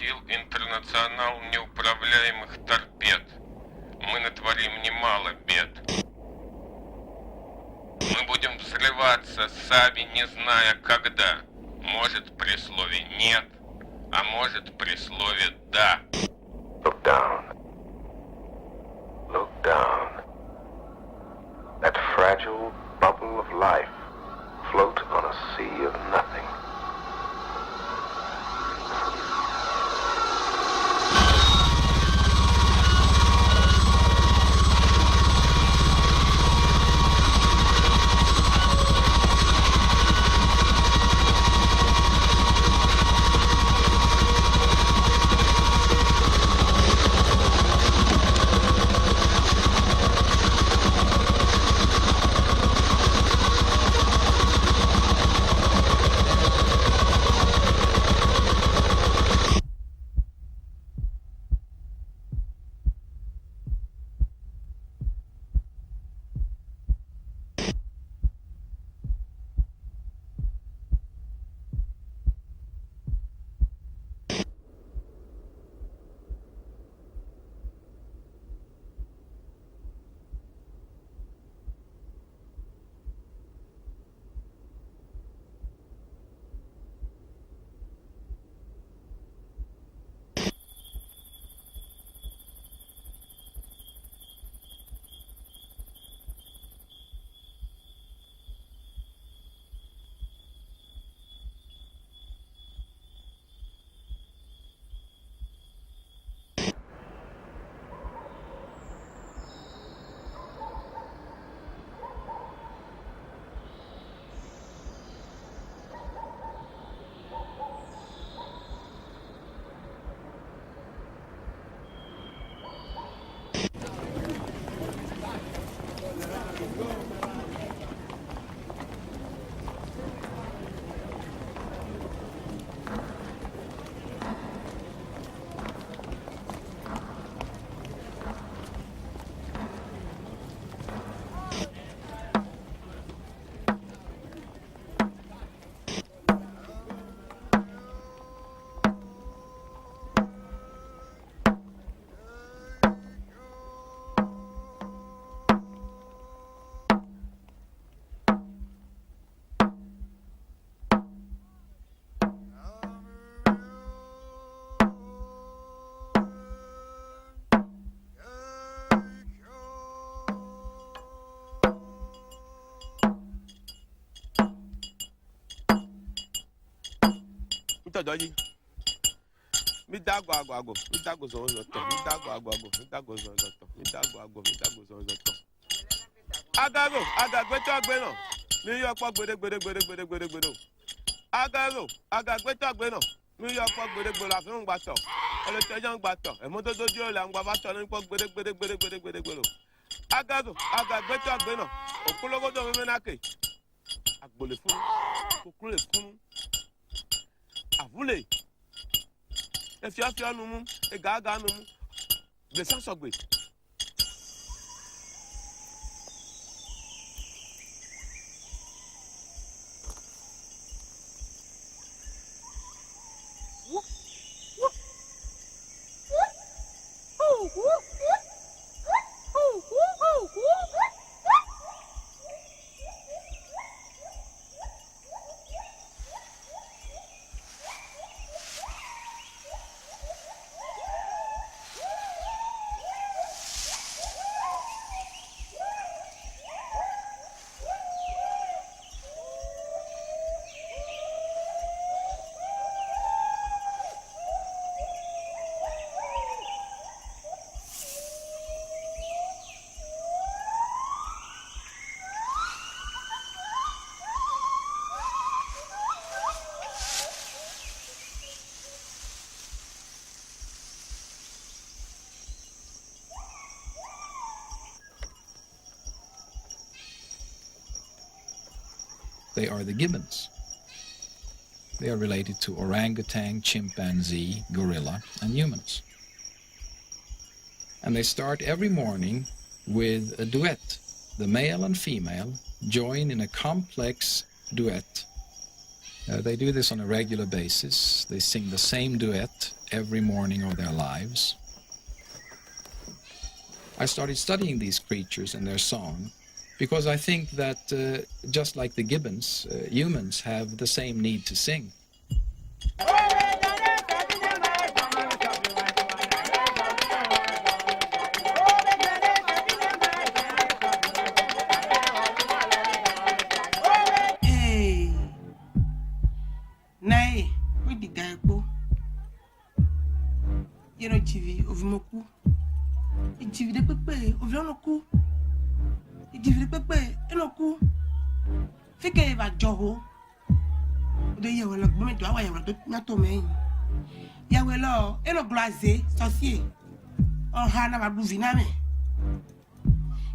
установил интернационал неуправляемых торпед. Мы натворим немало бед. Мы будем взрываться, сами не зная когда. Может при слове «нет», а может при слове «да». Look down. Look down. That fragile bubble of life float on a sea of nothing. Doji. Mi dago agwago, mi dago zonzoto, mi dago agwago, mi dago zonzoto, mi dago agwago, mi dago zonzoto. Agago, agagbeto agbena. Mi yo po gbede. Agago, agagbeto agbena. Mi yo po gbede la fi ngba to. Ele tejo ngba to. E mo dodo di ola ngba ba to ni po gbede. Agago, agagbeto agbena. Okulogo do mi menake. Agbole fun. Kokule fun. Avule. Efia no mu, egaga no mu. De sasogbe. They are the gibbons. They are related to orangutan, chimpanzee, gorilla, and humans. And they start every morning with a duet. The male and female join in a complex duet. They do this on a regular basis. They sing the same duet every morning of their lives. I started studying these creatures and their song because I think that just like the gibbons, humans have the same need to sing. TV ovimoku TV de pepe ovionoku TV de pepe enoku fike va joho de yewe lo gbo meto awa yewe to na to me yewe lo eno glaze sosie on ha na ba du viname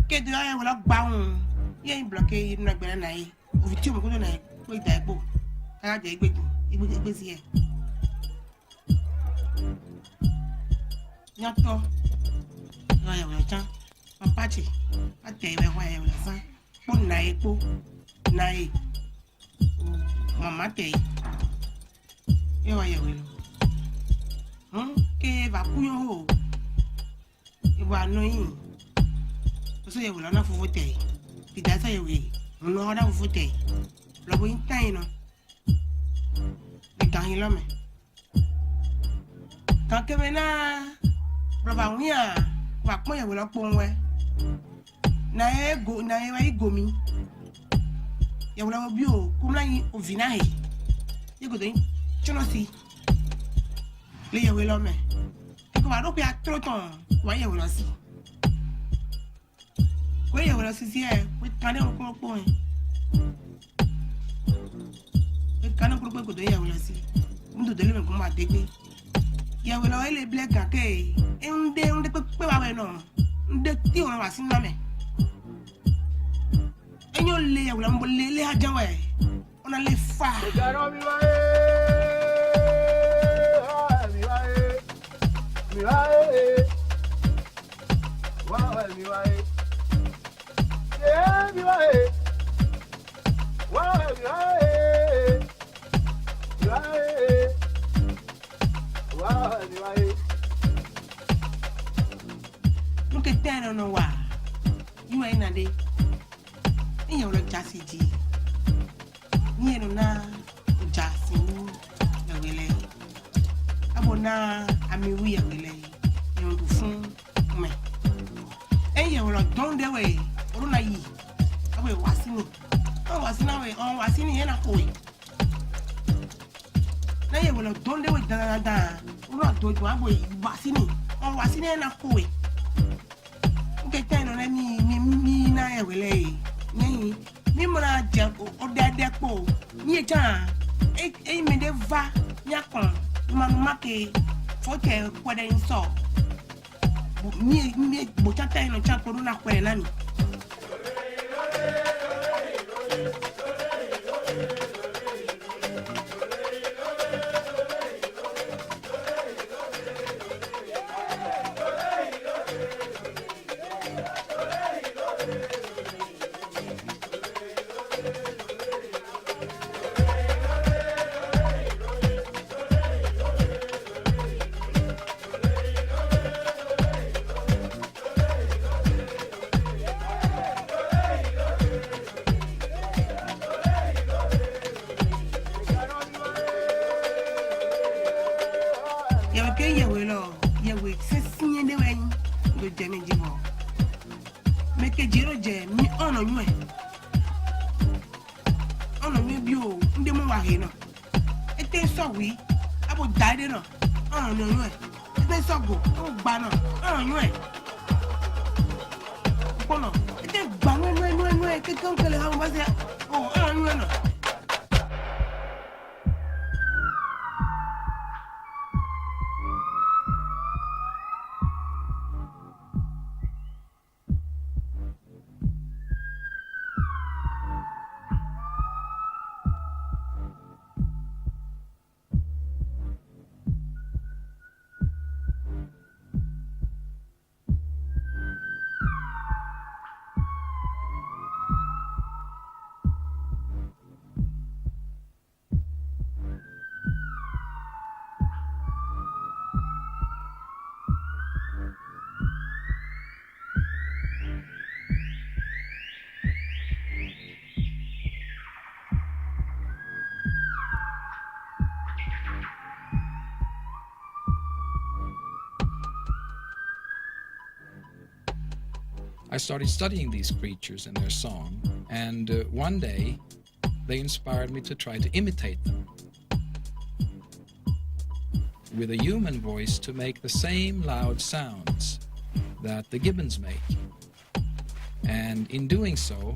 ke de yewe lo gba un ye bloqué na gbere na yi oviti mo ko na pe da egbo ka je igbe si e Yato, ya wacha, papachi, ate iwe wa ya wasa, po nae, mama te, ya wa ya welo, ke va kuyo ho, iwa no yi, so ya welo na fufu te, pidasa ya we, no na fufu te, lobo intai no, di kangi lome, kanke mena. Brother Wia, wa pon yewe lo pon we. Na e wa igomi. Yewe lo bi o, kum la yin ovina he. Ye go den chono si. Le yewe lo me. E ko wa ro pe atroton, wa yewe lo si. Ko yewe lo si e, we kan e ko pon e. E kan ko ko do yewe lo si. Ndo dele me ko ma degbe. Yewe lo ele black ake. Unde pe wa we no. Unde ti o wa sin na me. Enyo le yewe lo mbo le ajan we. Ona le fa. Ejaro mi wa mi wa mi wa wa mi wa mi wa wa mi wa Look at that on the wall. You ain't a day. In your jassy G. Near na jassy, the relay. Abona, I mean, we are relay. You will soon me. And you will don't the way. Or na ye. I will was in it. I was in a way, or was in a boy. Now you will don't do it, da. Not do it, I will was in it. Or was in a boy. Okay, ten on me, na will lay. Nay, me mona jump or that depo. Near time, a made a va, yakon, mamake, forte, what I saw. Me, but I tell no chap or not when I I started studying these creatures and their song, and one day they inspired me to try to imitate them with a human voice, to make the same loud sounds that the gibbons make. And in doing so,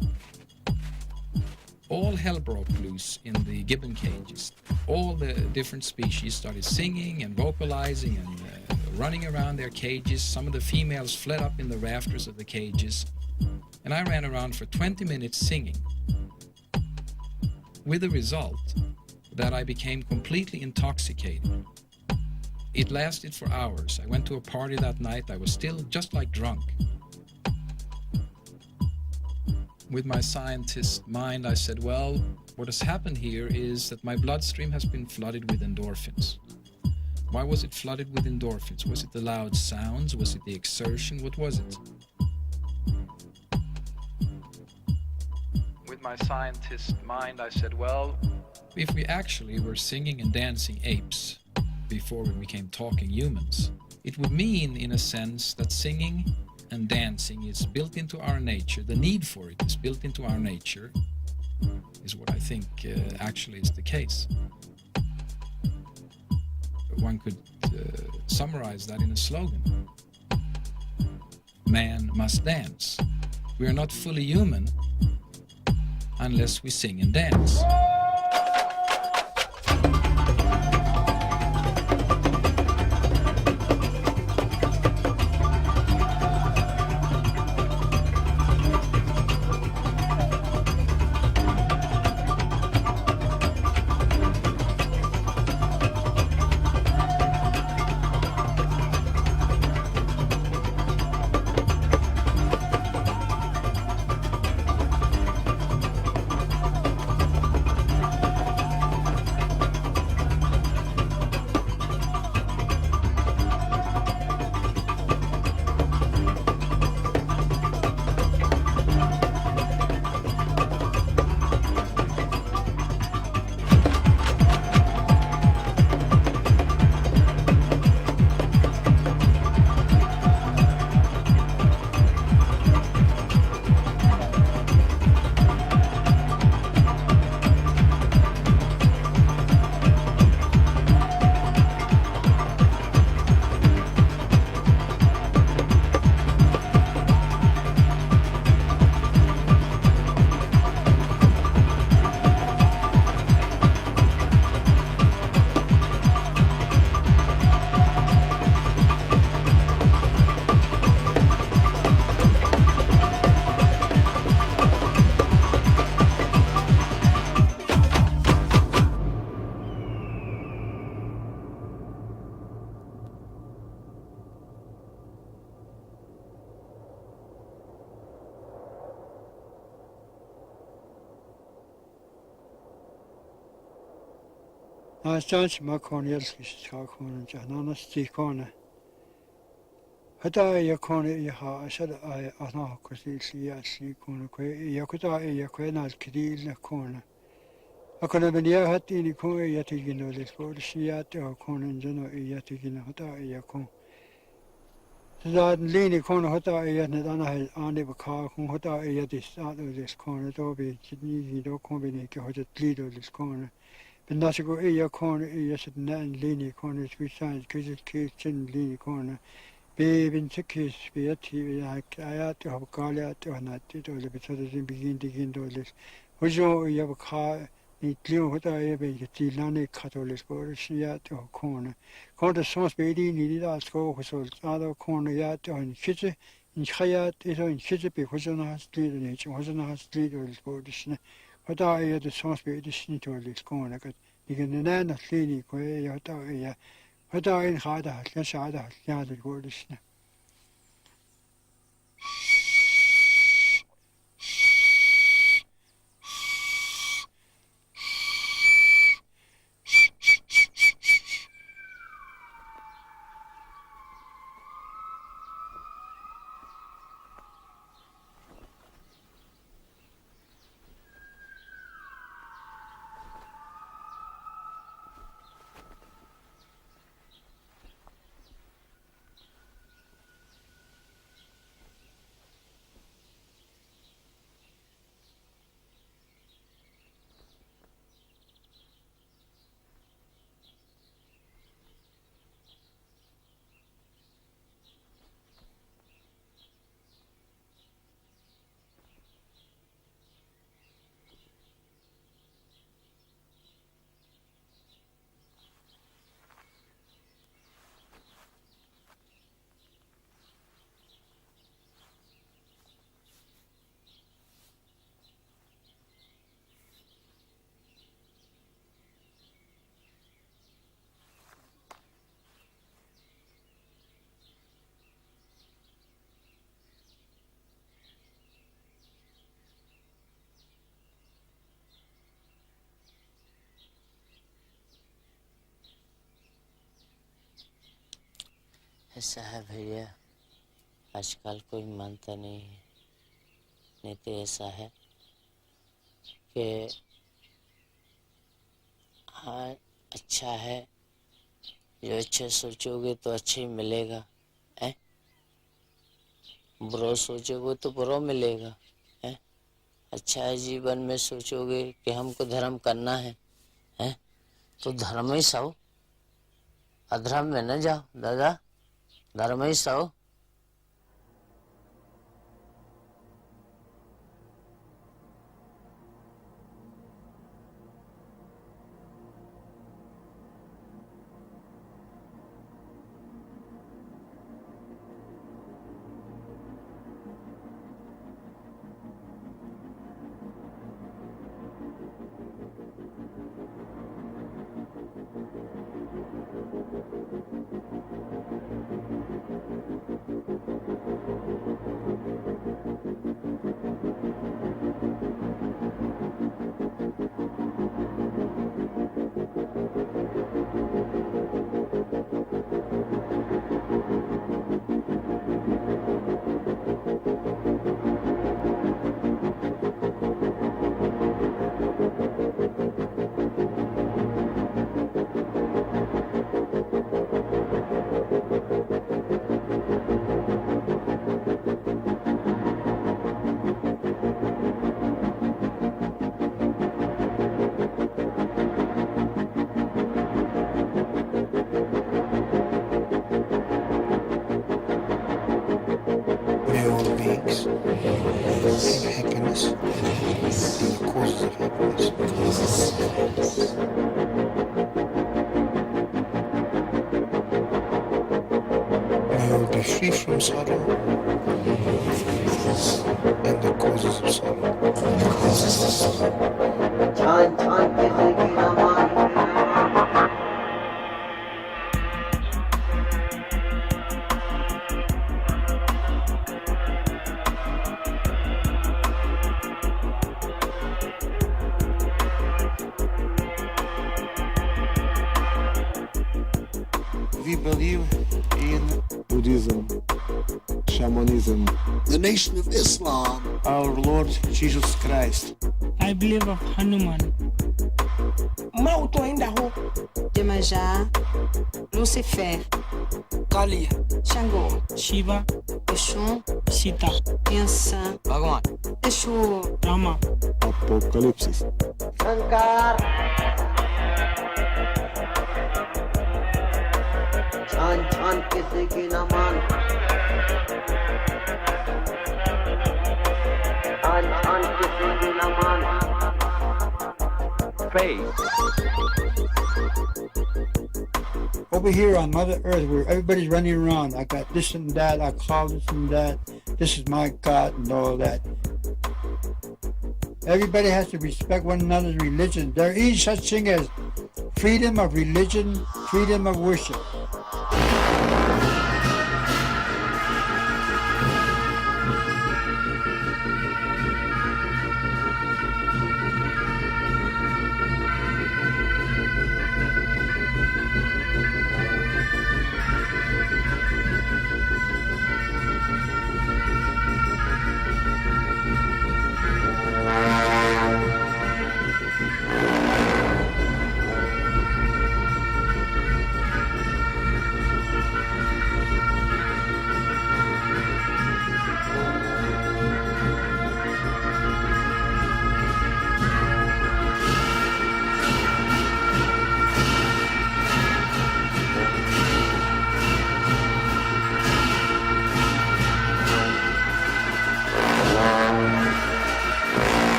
all hell broke loose in the gibbon cages. All the different species started singing and vocalizing and running around their cages. Some of the females fled up in the rafters of the cages. And I ran around for 20 minutes singing, with the result that I became completely intoxicated. It lasted for hours. I went to a party that night. I was still just like drunk. With my scientist mind, I said, well, what has happened here is that my bloodstream has been flooded with endorphins. Why was it flooded with endorphins? Was it the loud sounds? Was it the exertion? What was it? With my scientist mind, I said, well, if we actually were singing and dancing apes before we became talking humans, it would mean, in a sense, that singing and dancing is built into our nature. The need for it is built into our nature, is what I think actually is the case. One could summarize that in a slogan. Man must dance. We are not fully human unless we sing and dance. Chance Maconielski Chakon, Janana Stikona. Hata Yakona Yaha, said I know, because it's Yakona, Yakuta Yakwena Kidil Nakona. I could have been Yahati Nikon Yatigino, this board, Shiat or Conan General Yatigina Hota Yakon. That Lini Kona Hota Yatana Andi Bakar, Hota Yatis out of this corner, Dobby, Kidney, do combine Hota Lido this corner. Ben dat ik ook in corner, is het net een linie corner, twee zijn, kies in linie corner. Ben kies, ben het hier, ja, te hebben kale, te hebben dit, de betalen zijn begin door dus. Hoezo je hebt elkaar niet leren wat je bent, die landen katholisch worden, ja, te hebben corner. Corner soms bij die niet dat school gezond, andere corner ja, te hebben kiezen, in schijt is een kiezen bij hoezo naar street niet, hoezo naar street worden. Wat je de soms bij de niet door is komen, dat je een naam linie kon je wat in gaat, ja, schade, ja, dat wordt dus. ऐसा है भैया, आजकल कोई मानता नहीं है। नहीं तो ऐसा है कि हाँ अच्छा है, जो अच्छा सोचोगे तो अच्छा ही मिलेगा, है? बुरा सोचोगे तो बुरा मिलेगा, है? अच्छा है जीवन में सोचोगे कि हमको धर्म करना है, तो धर्म ही सहो, अधर्म में न जाओ दादा, धर्म ही सहो। Happiness and the causes of happiness. We will be free from sorrow and the causes of sorrow. We believe in Buddhism, shamanism, the Nation of Islam, our Lord Jesus Christ. I believe of Hanuman. Mauto ainda ho. Iemanjá, Lucifer, Kalia, Xangô, Shiva, Exum, Sita, Yansan, भगवान Exu, Rama, Apocalypse. Shankar छान छान किसी की न मान, छान छान किसी की न मान। Over here on Mother Earth, where everybody's running around, I got this and that, I call this and that, this is my God and all that. Everybody has to respect one another's religion. There is such thing as freedom of religion, freedom of worship.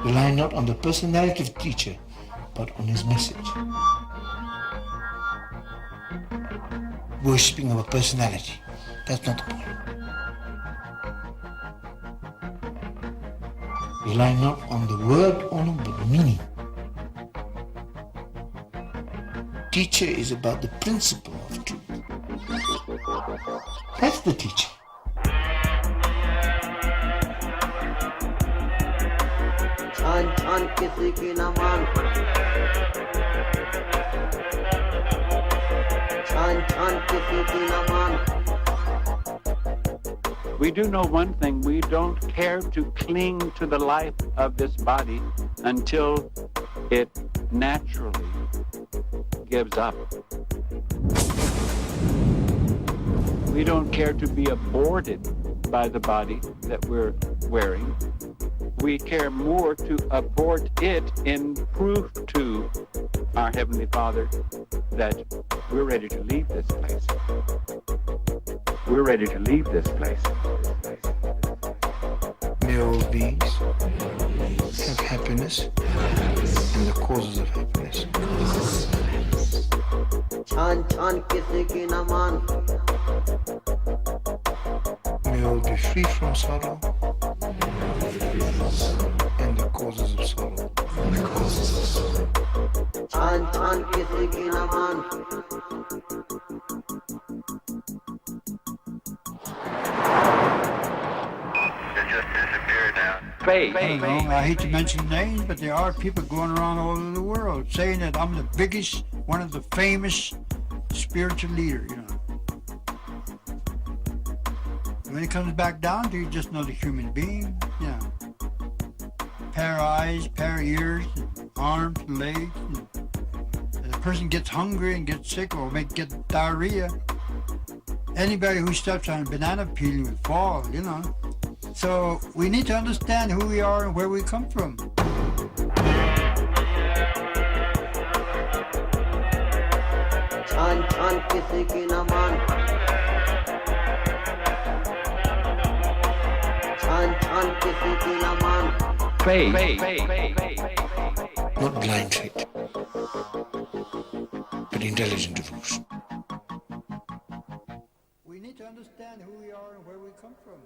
relying not on the personality of the teacher, but on his message. Worshipping of a personality, that's not the point. rely not on the word only, but the meaning. Teacher is about the principle of truth. That's the teacher. We do know one thing, we don't care to cling to the life of this body until it naturally gives up. We don't care to be aborted by the body that we're wearing. We care more to abort it in proof to our Heavenly Father that we're ready to leave this place. We're ready to leave this place. May all beings have happiness and the causes of happiness. May all be free from sorrow and the causes of sorrow. I don't know, I hate to mention names, but there are people going around all over the world saying that I'm the biggest, one of the famous spiritual leaders, you know. When it comes back down to you, just another human being, you know. Pair of eyes, pair of ears, arms, legs. And a person gets hungry and gets sick or may get diarrhea. Anybody who steps on a banana peel will fall, you know. So we need to understand who we are and where we come from. Faith. Not blind faith, but intelligent devotion. We need to understand who we are and where we come from.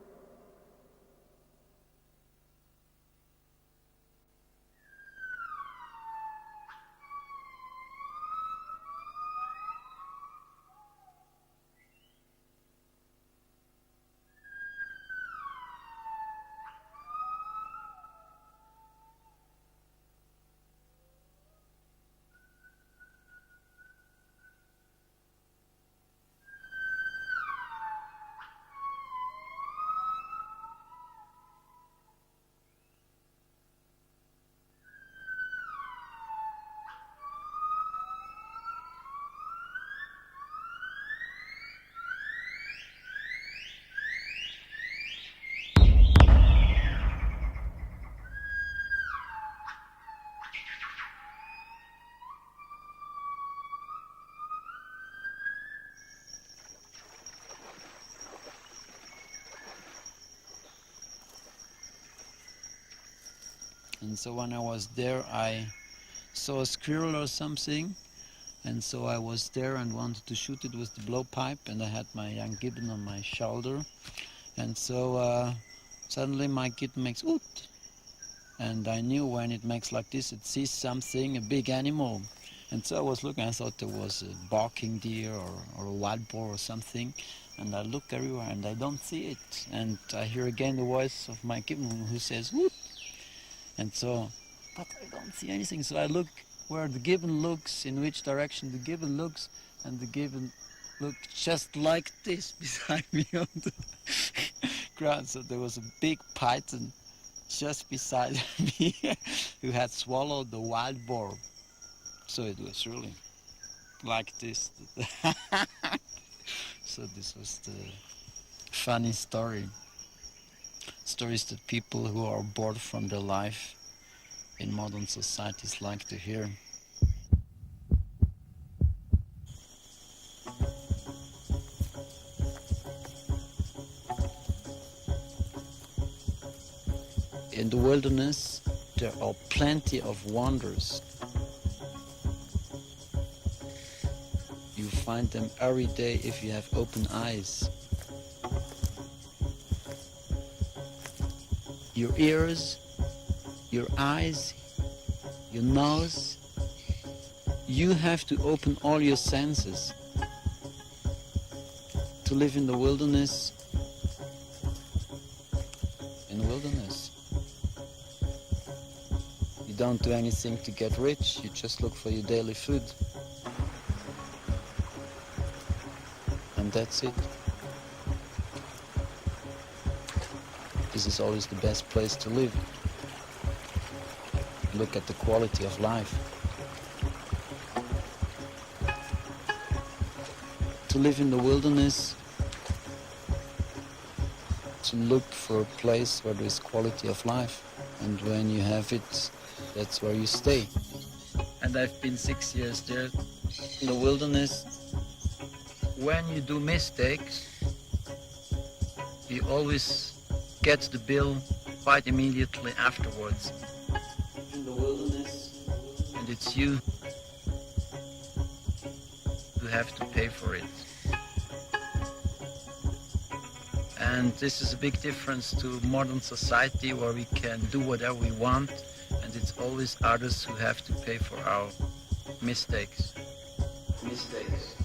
And so when I was there, I saw a squirrel or something, and so I was there and wanted to shoot it with the blowpipe, and I had my young gibbon on my shoulder, and so suddenly my gibbon makes oot, and I knew when it makes like this, it sees something, a big animal, and so I was looking, I thought there was a barking deer or a wild boar or something, and I look everywhere and I don't see it, and I hear again the voice of my gibbon who says oot. And so, but I don't see anything. So I look where the gibbon looks, in which direction the gibbon looks, and the gibbon looked just like this beside me on the ground. So there was a big python just beside me who had swallowed the wild boar. So it was really like this. So this was the funny story. Stories that people who are bored from their life in modern societies like to hear. In the wilderness, there are plenty of wonders. You find them every day if you have open eyes. Your ears your eyes, your nose. You have to open all your senses to live in the wilderness. In the wilderness. You don't do anything to get rich, you just look for your daily food. And that's it. This is always the best place to live. Look at the quality of life. To live in the wilderness, to look for a place where there is quality of life. And when you have it, that's where you stay. And I've been 6 years there in the wilderness. When you do mistakes, you always get the bill quite immediately afterwards. In the wilderness, and it's you who have to pay for it. And this is a big difference to modern society where we can do whatever we want, and it's always others who have to pay for our mistakes. Mistakes.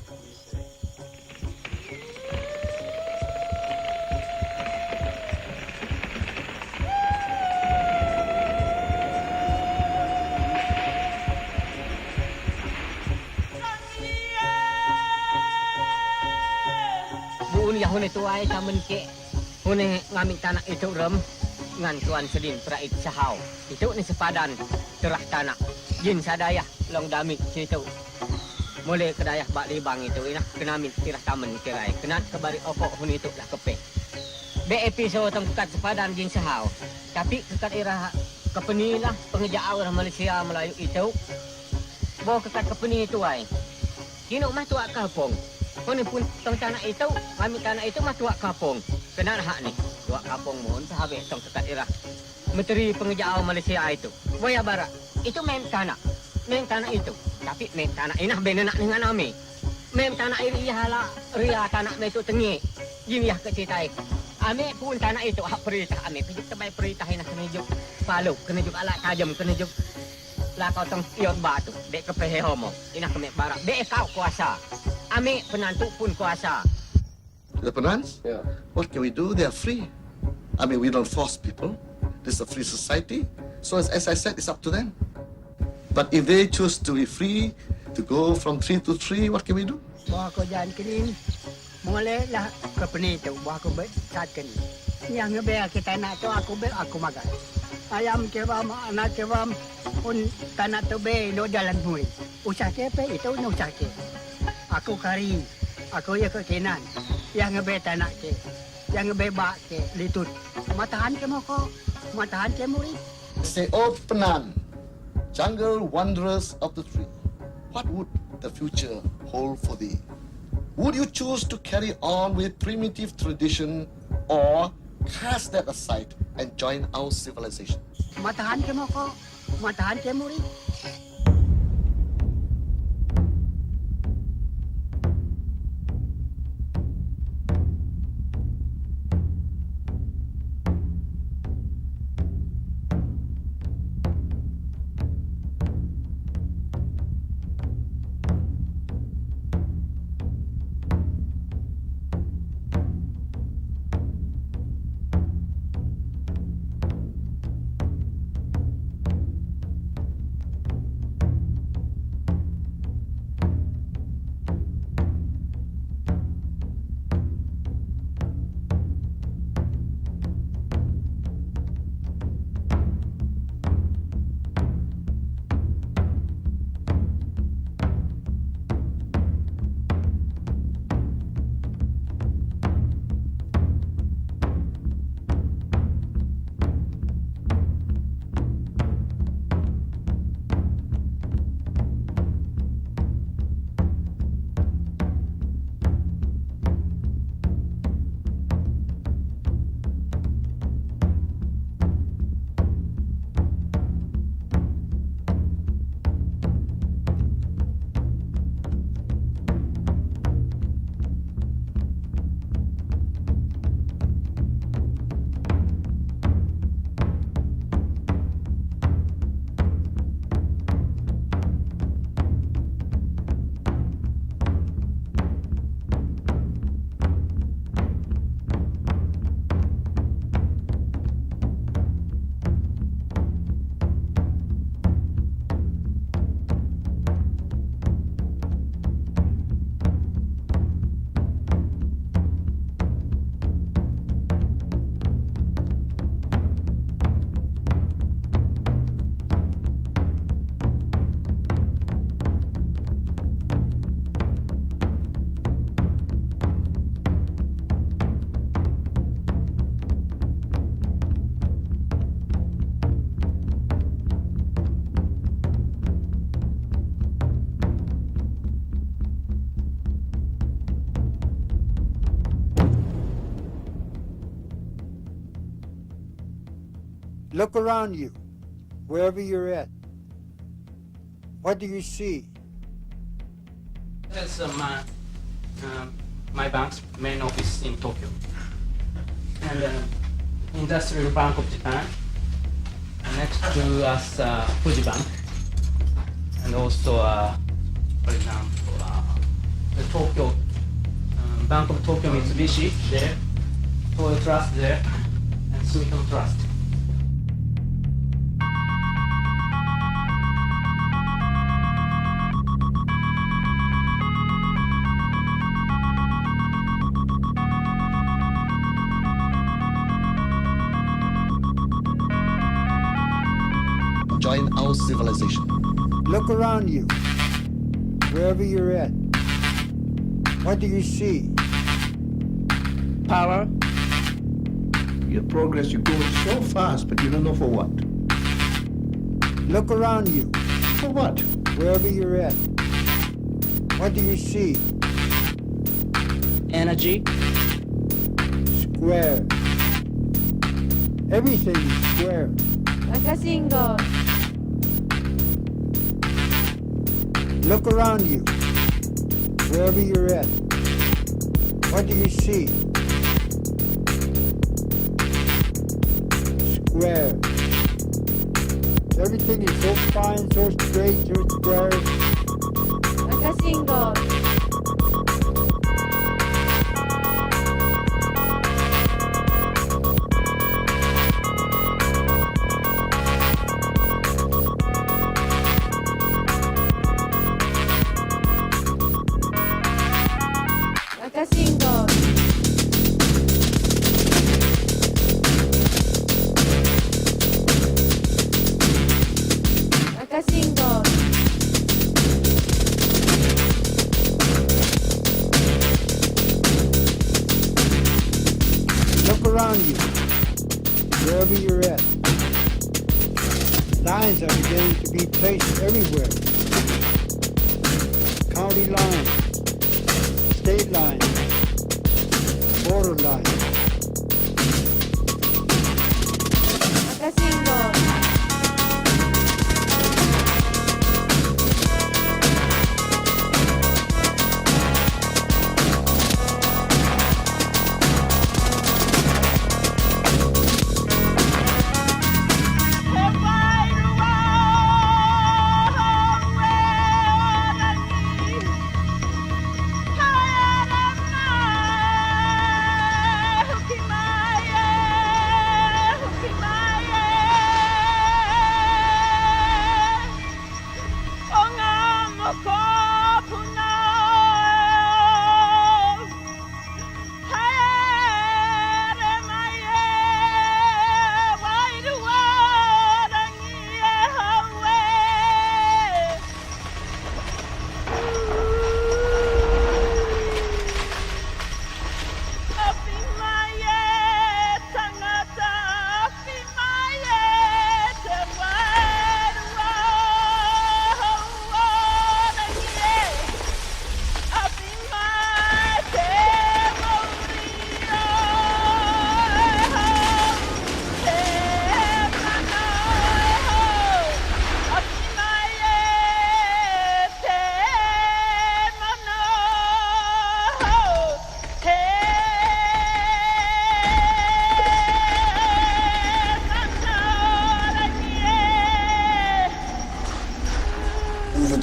Hune tuai tamen ke hune ngamit tanah itu rem ngan tuan sedin praik sahau itu ni sepadan terah tanah jin sadayah long damit situ mulai kedayah bak libang itu ina kenamit tirah tamen kirai kenat kebari opok hune itu lah kepe be episode tempat sepadan jin sahau tapi kekat irah kepenilah pengejau orang Malaysia Melayu itu bawa kekat kepeni itu ai kinu mah tuak kampung. Kau pun tong tanah itu, kami tanah itu mah tuak kapung. Kena hak ni, tuak kapung mohon sahabat tong tekat irah. Menteri Pengejau Malaysia itu, Boya Barat, itu main tanah itu. Tapi main tanah inah benar dengan kami. Main tanah ini ialah ria tanah itu tengi. Ini ya kecitai. Ame pun tanah itu hak perintah ame. Pejuk terbaik perintah inah kena juk palu, kena juk alat tajam, kena juk lah kau tong iot batu, dek kepehe homo. Inah kami barat, dek kau kuasa. Ame penantu pun kuasa. The penants? Yeah. What can we do? They are free. I mean, we don't force people. This is a free society. So as I said, it's up to them. But if they choose to be free, to go from tree to tree, what can we do? Bawa ko jalan kening. Mulai lah ke peni tu, bawa ko saat kening. Yang ngebel kita nak tu aku bel aku makan. Ayam kebam, anak kebam pun tanah tu be lo jalan bui. Usah kepe itu no usah ke. Aku kari, aku ya ke kenan. Yang ngebe tanah ke, yang ngebe bak ke, litut. Matahan ke moko, matahan ke muri. Say, oh Penan, jungle wanderers of the tree, what would the future hold for thee? Would you choose to carry on with primitive tradition or cast that aside and join our civilization? Matahan ke moko, matahan ke muri. Look around you, wherever you're at. What do you see? That's my bank's main office in Tokyo. And Industrial Bank of Japan. Next to us, Fuji Bank. And also, for example, the Tokyo, Bank of Tokyo Mitsubishi there, Toyo Trust there, and Sumitomo Trust. Join our civilization. Look around you, wherever you're at. What do you see? Power. Your progress, you're going so fast, but you don't know for what. Look around you. For what? Wherever you're at. What do you see? Energy. Square. Everything is square. Look around you, wherever you're at. What do you see? Square. Everything is so fine, so straight, so square. Look around you, wherever you're at. Lines are beginning to be placed everywhere. County lines, state lines, border lines.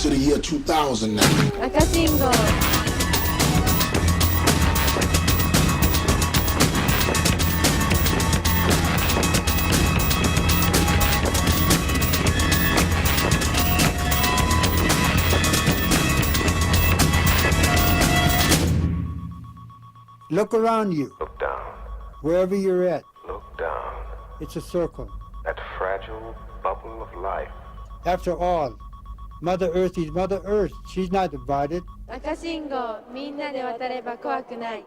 To the year 2000 now. Look around you. Look down. Wherever you're at. Look down. It's a circle. That fragile bubble of life. After all, Mother Earth is Mother Earth. She's not divided. 赤信号、みんなで渡れば怖くない。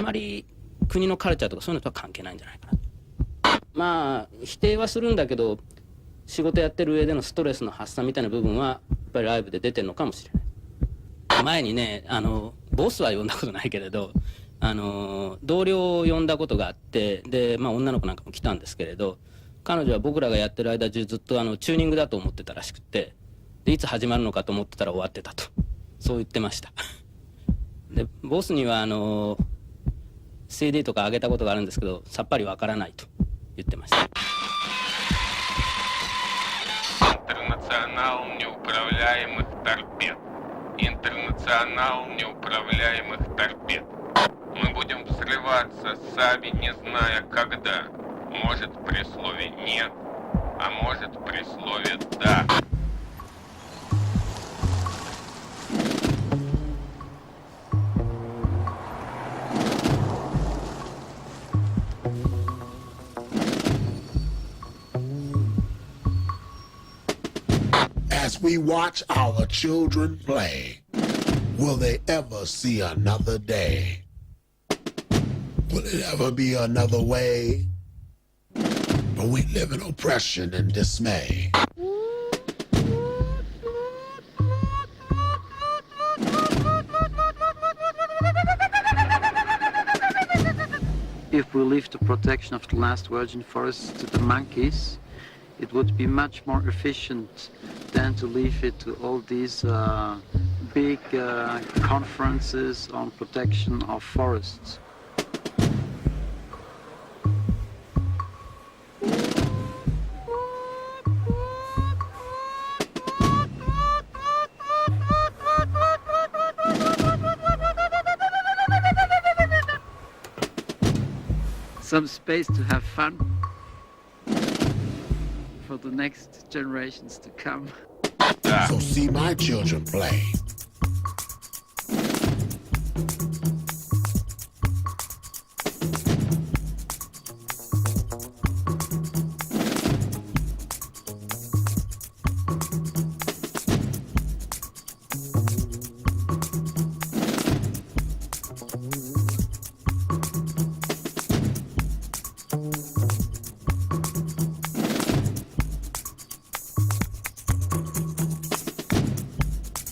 まり国のカルチャーとかそういうのとは関係ないんじゃないかな。まあ否定はするんだけど、仕事やってる上でのストレスの発散みたいな部分はやっぱりライブで出てるのかもしれない。前にね、ボスは呼んだことないけれど、同僚を呼んだことがあって、で、まあ女の子なんかも来たんですけれど、彼女は僕らがやってる間中ずっとチューニングだと思ってたらしくて、でいつ始まるのかと思ってたら終わってたと、そう言ってました。でボスにはCD とか上げたことがあるんですけど、さっぱりわからないと言ってました。Интернационал неуправляемых торпед. Интернационал неуправляемых торпед. Мы будем взрываться, сами не зная когда. Может при слове «нет», а может при слове «да». As we watch our children play, will they ever see another day? Will it ever be another way? But we live in oppression and dismay. If we leave the protection of the last virgin forests to the monkeys, it would be much more efficient than to leave it to all these big conferences on protection of forests. Some space to have fun for the next generations to come. So see my children play.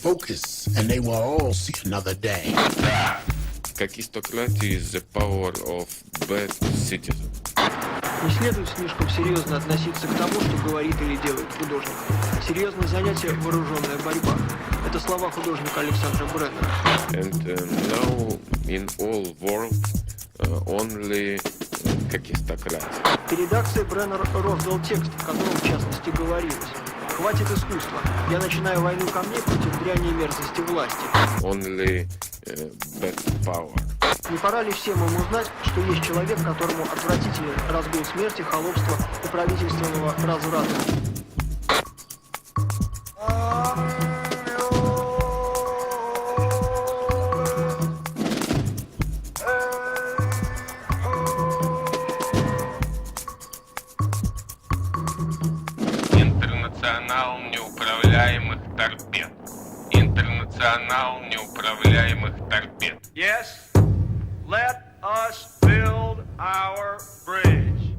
Focus, and they will all see another day. Как истократия is the power of bad citizen. Не следует слишком серьезно относиться к тому, что говорит или делает художник. Серьезное занятие – вооруженная борьба. Это слова художника Александра Бреннера. And now in all world only какистократия. И редакция Бреннер роздал текст, в котором в частности говорилось: «Хватит искусства. Я начинаю войну камней против дряни и мерзости власти». Only bad power. Не пора ли всем им узнать, что есть человек, которому отвратителен разгул смерти, холопства и правительственного разврата? Интернационал неуправляемых торпед. Интернационал неуправляемых торпед. Yes, let us build our bridge.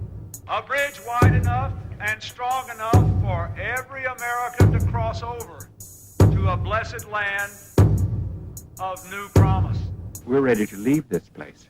A bridge wide enough and strong enough for every American to cross over to a blessed land of new promise. We're ready to leave this place.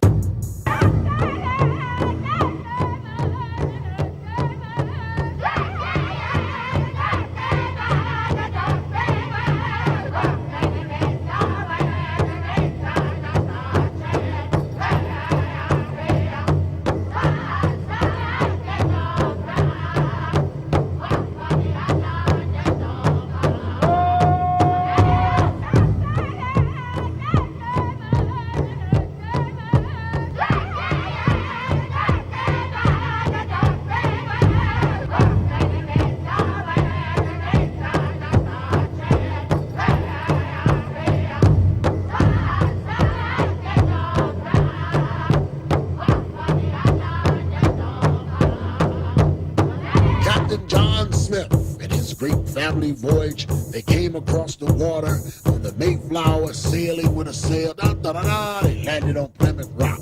Family voyage, they came across the water on the Mayflower, sailing with a sail. Da, da, da, da, they landed on Plymouth Rock.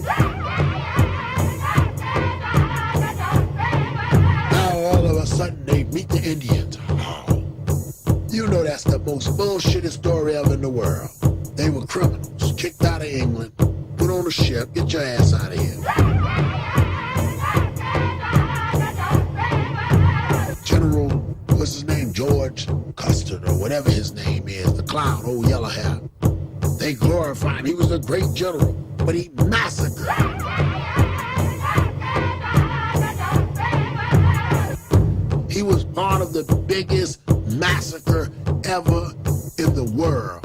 teach the Indians how. You know that's the most bullshitted story ever in the world. They were criminals, kicked out of England, put on a ship, get your ass out of here. General, what's his name, George Custard, or whatever his name is, the clown, old yellow hair. They glorified him. He was a great general, but he massacred. He was part of the biggest massacre ever in the world.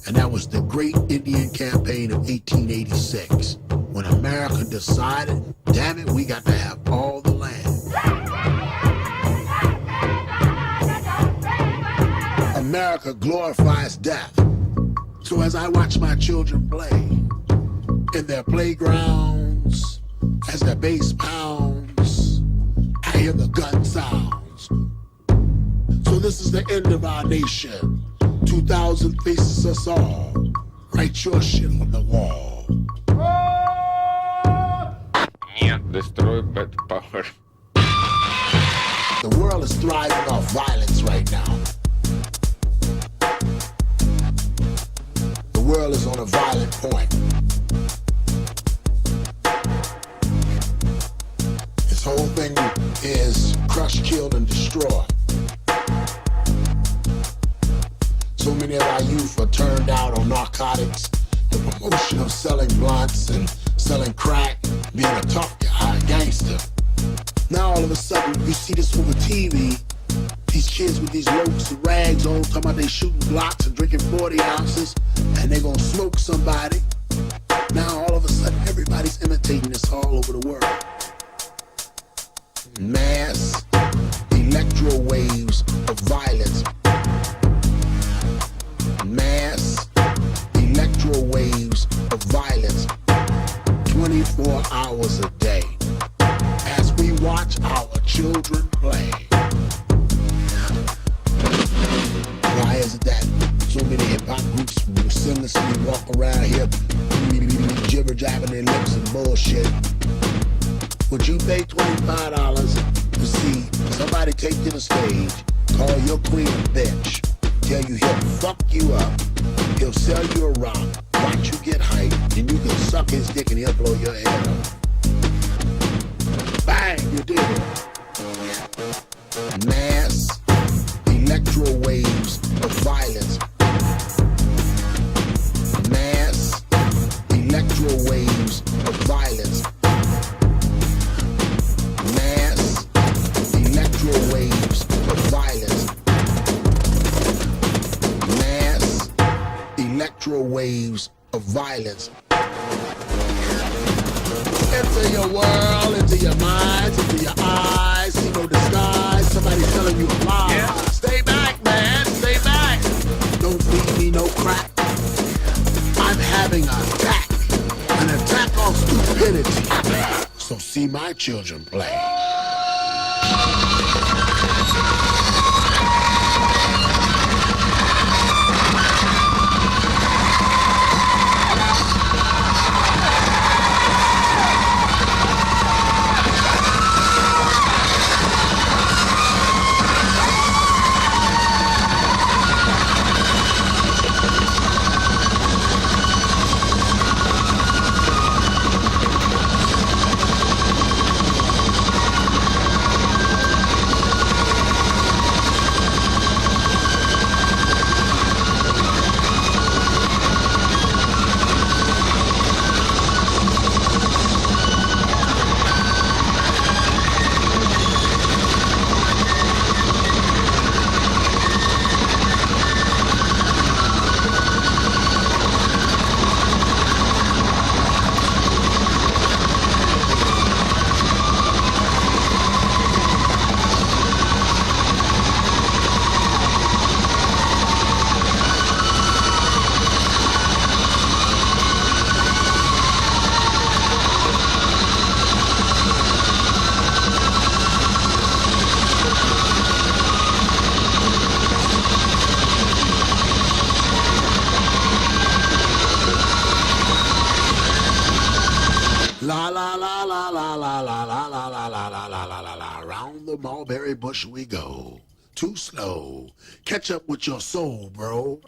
And that was the Great Indian Campaign of 1886, when America decided, damn it, we got to have all the land. America glorifies death. So as I watch my children play in their playgrounds, as their bass pounds, I hear the gun sounds. So this is the end of our nation. 2,000 faces us all. Write your shit on the wall. Нет, destroy bad power. The world is thriving off violence right now. The world is on a violent point. This whole thing is crush, kill, and destroy. So many of our youth are turned out on narcotics, the promotion of selling blunts and selling crack, being a tough guy, a gangster. Now all of a sudden you see this on the TV, these kids with these ropes and rags on, talking about they shooting blocks and drinking 40 ounces, and they gonna smoke somebody. Now all of a sudden everybody's imitating this all over the world. Mass electro waves of violence. Mass electro waves of violence 24 hours a day as we watch our children play. Why is it that so many hip-hop groups sinlessly walk around here jibber-jabbing their lips and bullshit? Would you pay $25 to see somebody take to the stage, call your queen a bitch, tell you he'll fuck you up, he'll sell you a rock, watch you get hyped, and you can suck his dick and he'll blow your head off. Bang, you did it. Mass electro waves of violence. Mass electro waves of violence. Mass electro waves of violence. Mass electro waves of violence. Into your world, into your minds, into your eyes. See no disguise. Somebody's telling you a lie. Yeah. Stay back, man. Stay back. Don't feed me no crack. I'm having an attack on stupidity. So see my children play. la la la la, round the mulberry bush we go. Too slow. Catch up with your soul, bro.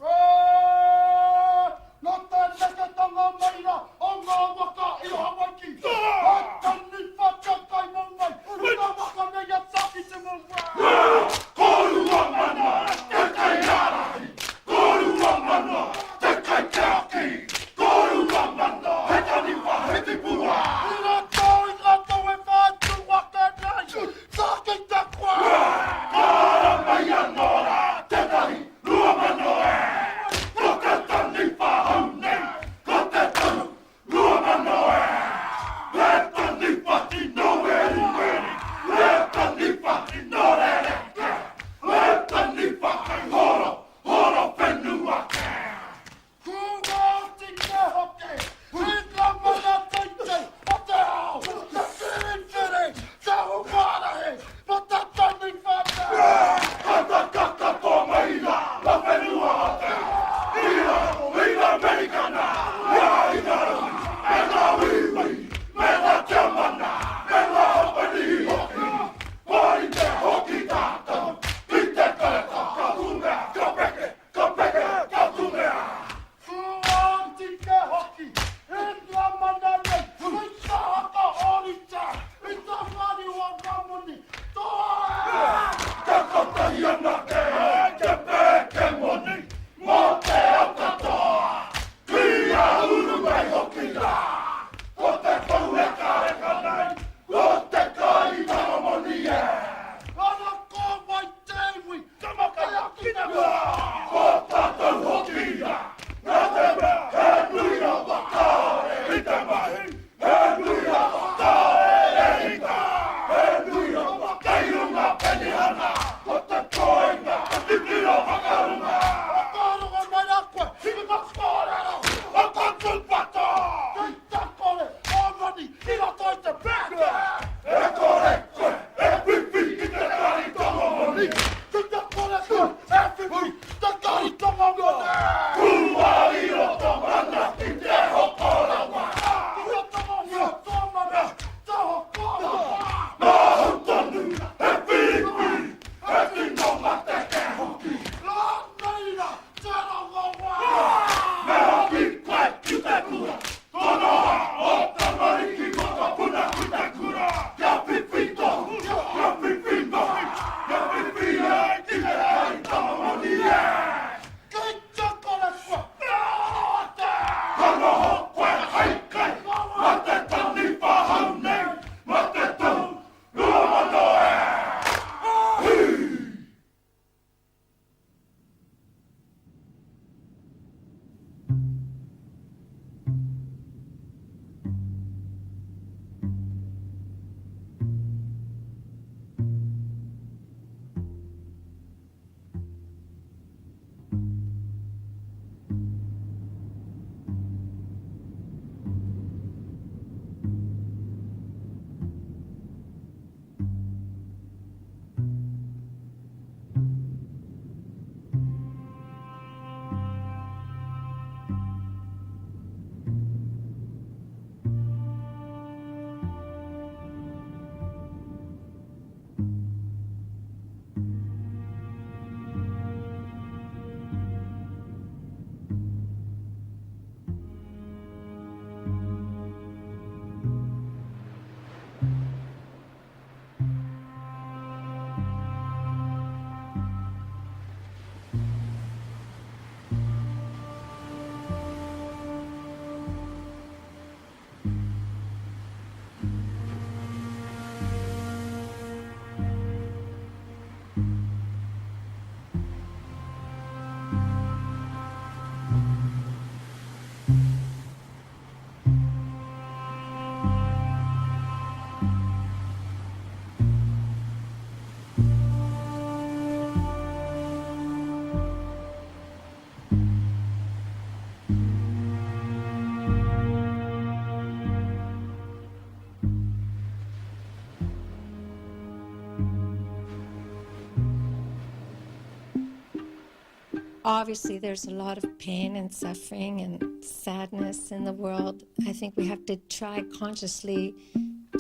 Obviously, there's a lot of pain and suffering and sadness in the world. I think we have to try consciously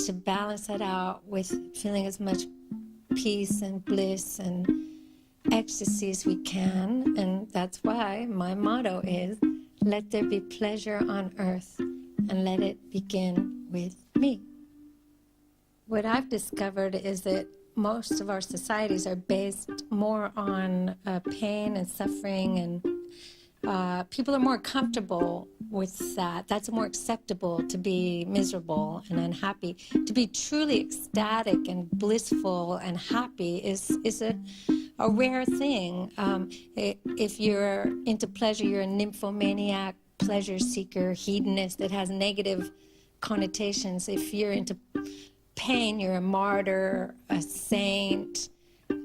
to balance that out with feeling as much peace and bliss and ecstasy as we can. And that's why my motto is, let there be pleasure on earth and let it begin with me. What I've discovered is that most of our societies are based more on pain and suffering, and people are more comfortable with that. That's more acceptable, to be miserable and unhappy. To be truly ecstatic and blissful and happy is a rare thing. If you're into pleasure, you're a nymphomaniac, pleasure seeker, hedonist that has negative connotations. If you're into pain, you're a martyr, a saint,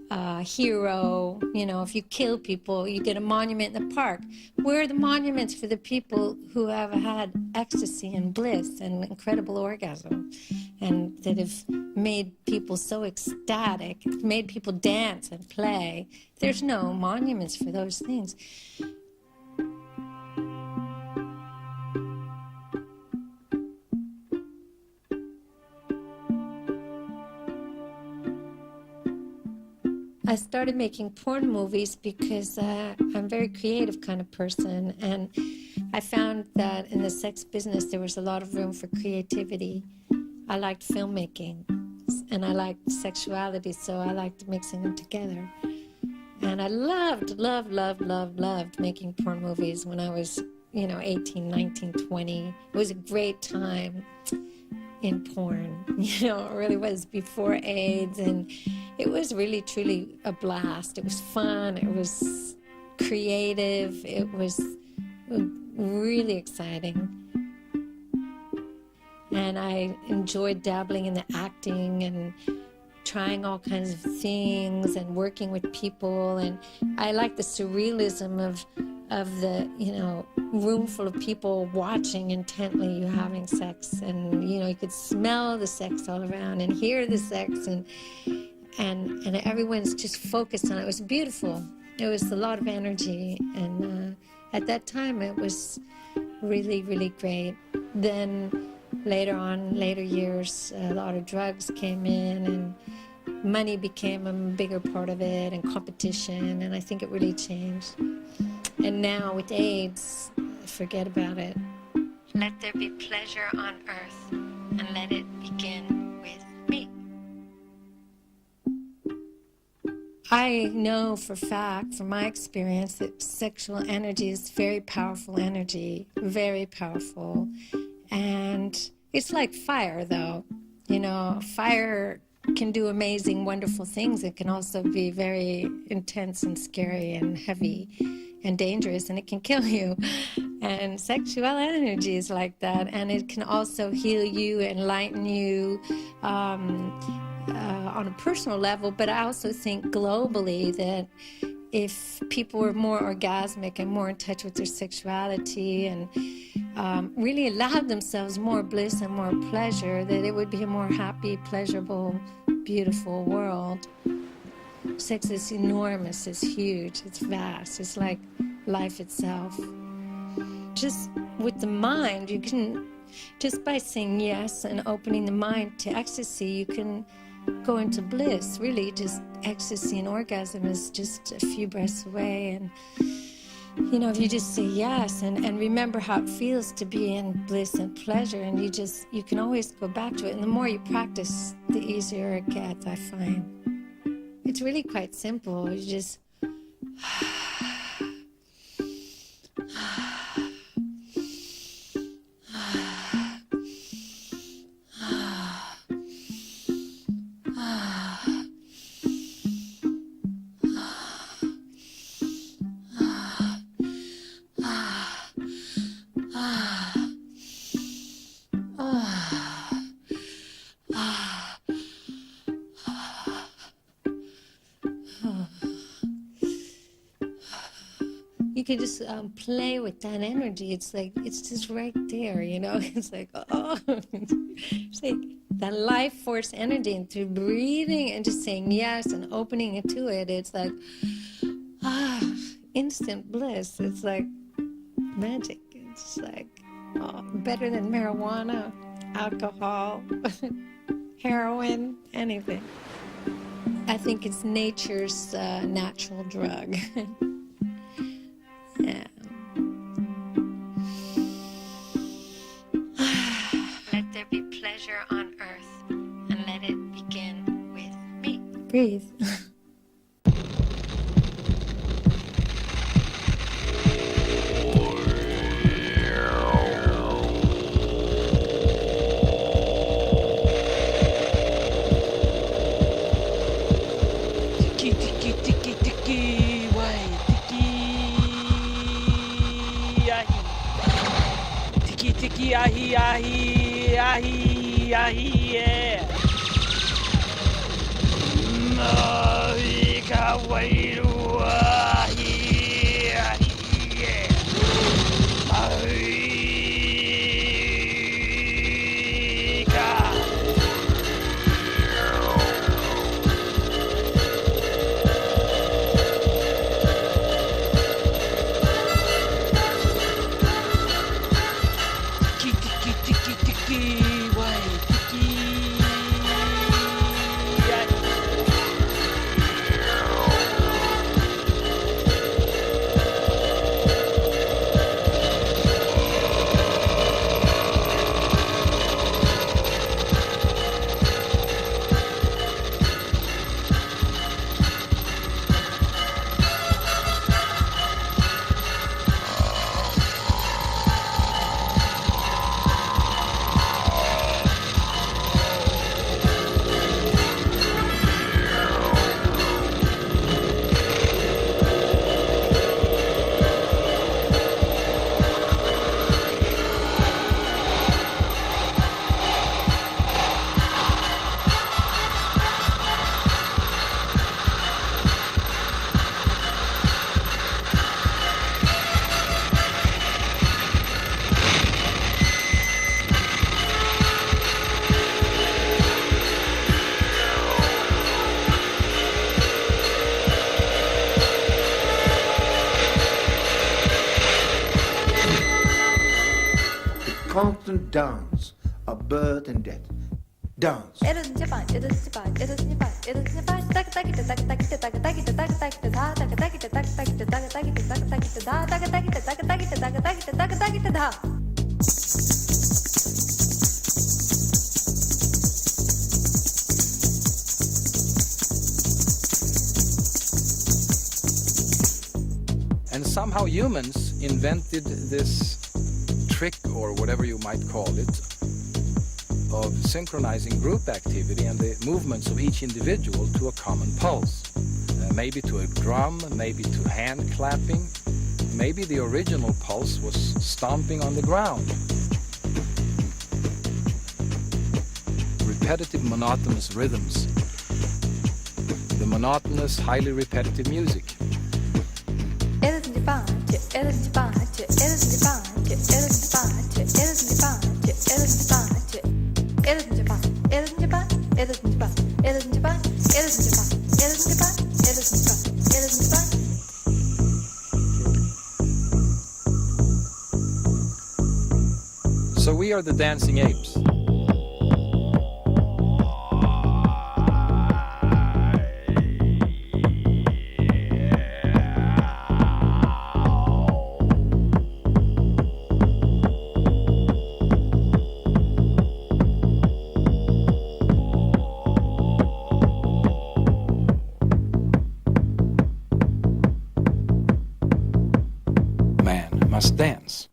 a hero. You know, if you kill people, you get a monument in the park. Where are the monuments for the people who have had ecstasy and bliss and incredible orgasm, and that have made people so ecstatic, made people dance and play? There's no monuments for those things. I started making porn movies because I'm a very creative kind of person, and I found that in the sex business there was a lot of room for creativity. I liked filmmaking, and I liked sexuality, so I liked mixing them together. And I loved making porn movies when I was, 18, 19, 20. It was a great time in porn, it really was, before AIDS, and it was really truly a blast. It was fun, it was creative, it was really exciting. And I enjoyed dabbling in the acting and trying all kinds of things and working with people, and I like the surrealism of the, room full of people watching intently you having sex, and you could smell the sex all around and hear the sex, and everyone's just focused on it. It was beautiful. It was a lot of energy, and at that time it was really, really great. Then later years, a lot of drugs came in, and money became a bigger part of it, and competition, and I think it really changed. And now with AIDS, forget about it. Let there be pleasure on earth, and let it begin with me. I know for fact, from my experience, that sexual energy is very powerful energy, very powerful. And it's like fire, though. Fire can do amazing, wonderful things. It can also be very intense and scary and heavy and dangerous, and it can kill you. And sexual energy is like that, and it can also heal you, enlighten you on a personal level. But I also think globally that if people were more orgasmic and more in touch with their sexuality and really allowed themselves more bliss and more pleasure, that it would be a more happy, pleasurable, beautiful world. Sex is enormous, it's huge, it's vast, it's like life itself. Just with the mind, you can, just by saying yes and opening the mind to ecstasy, you can go into bliss. Really, just ecstasy and orgasm is just a few breaths away. And if you just say yes and remember how it feels to be in bliss and pleasure, and you can always go back to it. And the more you practice, the easier it gets, I find. It's really quite simple. You just you can just play with that energy. It's like, it's just right there, It's like, it's like that life force energy, and through breathing and just saying yes and opening it to it, it's like, instant bliss. It's like magic. It's like better than marijuana, alcohol, heroin, anything. I think it's nature's natural drug. Yeah. Let there be pleasure on earth, and let it begin with me. Breathe. Ahi, ahi, ahi, ahi, yeah. Navika wairu, ahi, ahi, yeah. Constant dance of birth and death. Dance. And somehow humans invented this trick, or whatever you might call it, of synchronizing group activity and the movements of each individual to a common pulse. Maybe to a drum, maybe to hand clapping, maybe the original pulse was stomping on the ground. Repetitive, monotonous rhythms. The monotonous, highly repetitive music. So we are the dancing apes. Must dance.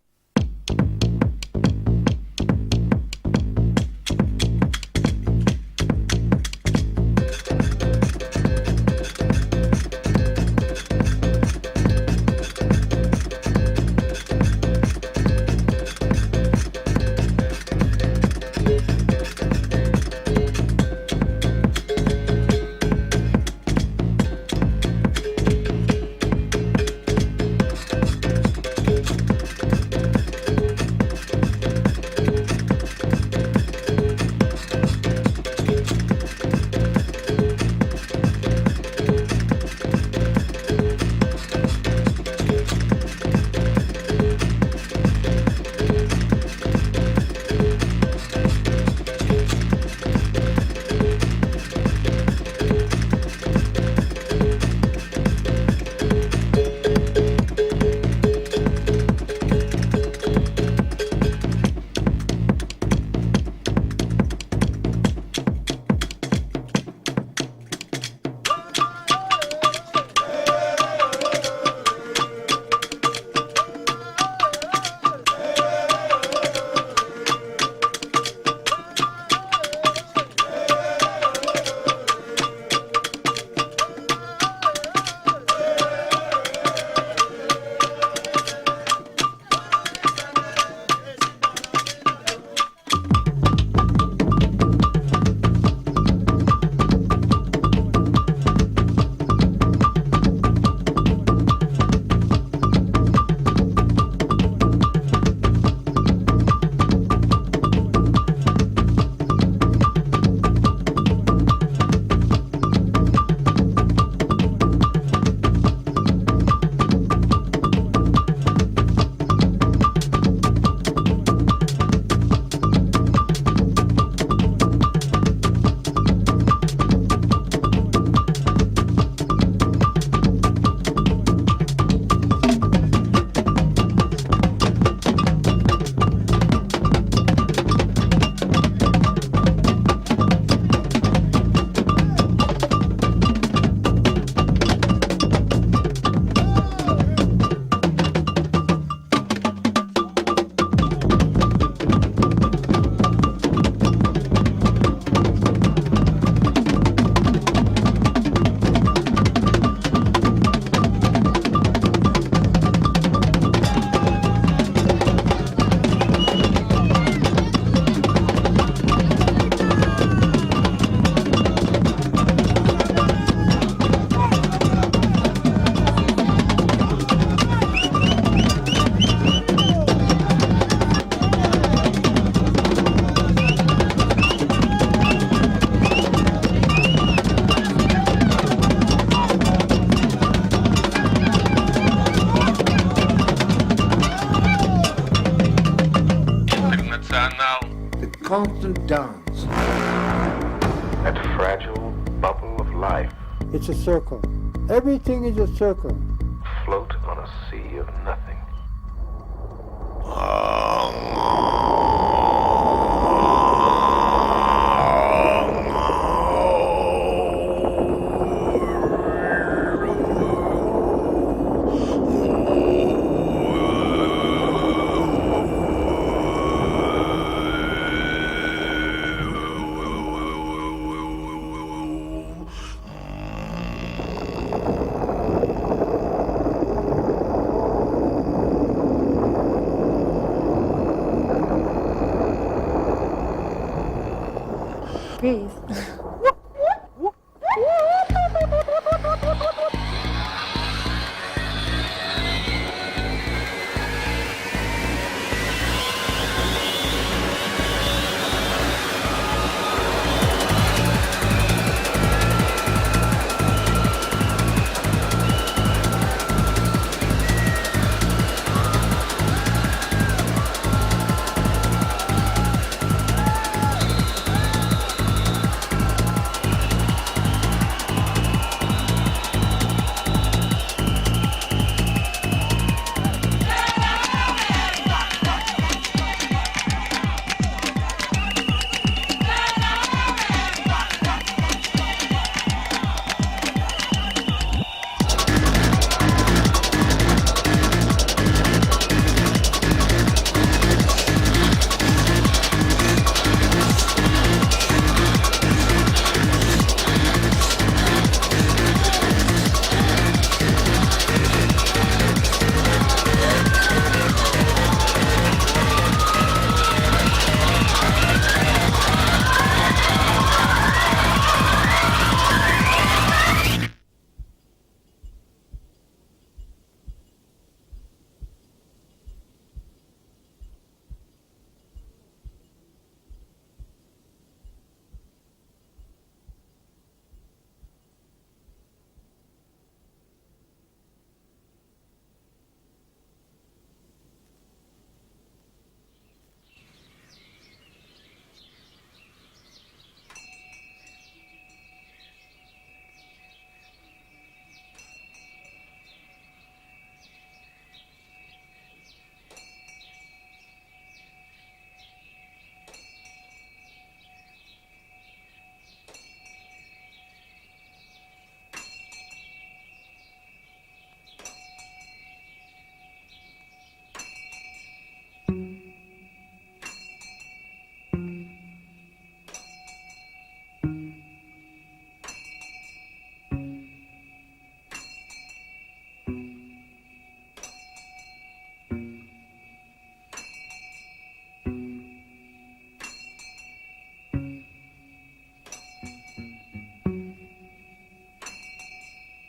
constant dance. That fragile bubble of life. It's a circle. Everything is a circle. Float on a sea of nothing. Breathe.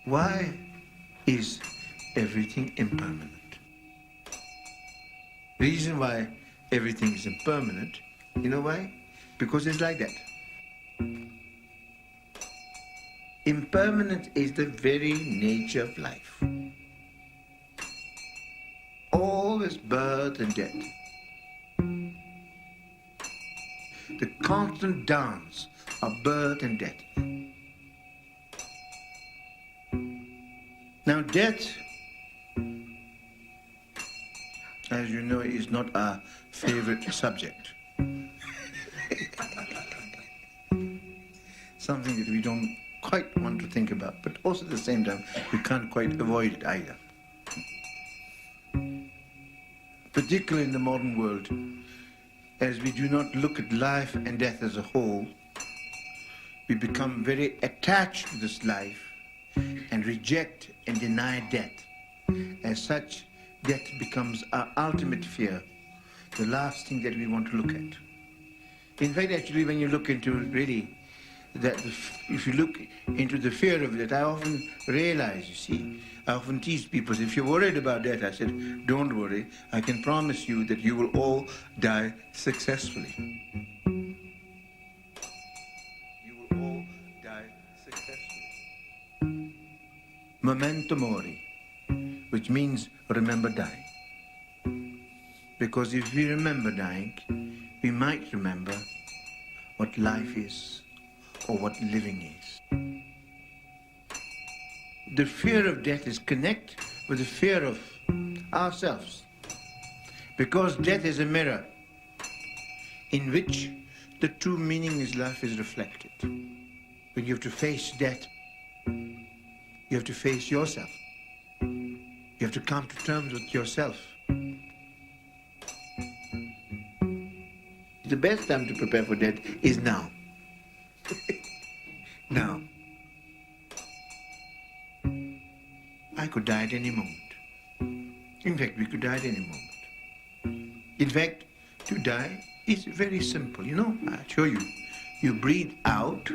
Why is everything impermanent? Reason why everything is impermanent, you know why? Because it's like that. Impermanent is the very nature of life. Always birth and death. The constant dance of birth and death. Now death, as you know, is not our favorite subject. Something that we don't quite want to think about, but also at the same time, we can't quite avoid it either. Particularly in the modern world, as we do not look at life and death as a whole, we become very attached to this life and reject and deny death. As such, death becomes our ultimate fear, the last thing that we want to look at. In fact, actually, when you look into really, if you look into the fear of death, I often realize, you see, I often tease people, if you're worried about death, I said, don't worry, I can promise you that you will all die successfully. You will all die successfully. Memento mori, which means remember dying. Because if we remember dying, we might remember what life is or what living is. The fear of death is connected with the fear of ourselves, because death is a mirror in which the true meaning of life is reflected. When you have to face death, you have to face yourself. You have to come to terms with yourself. The best time to prepare for death is now. Now. I could die at any moment. In fact, we could die at any moment. In fact, to die is very simple. You know, I'll show you. You breathe out.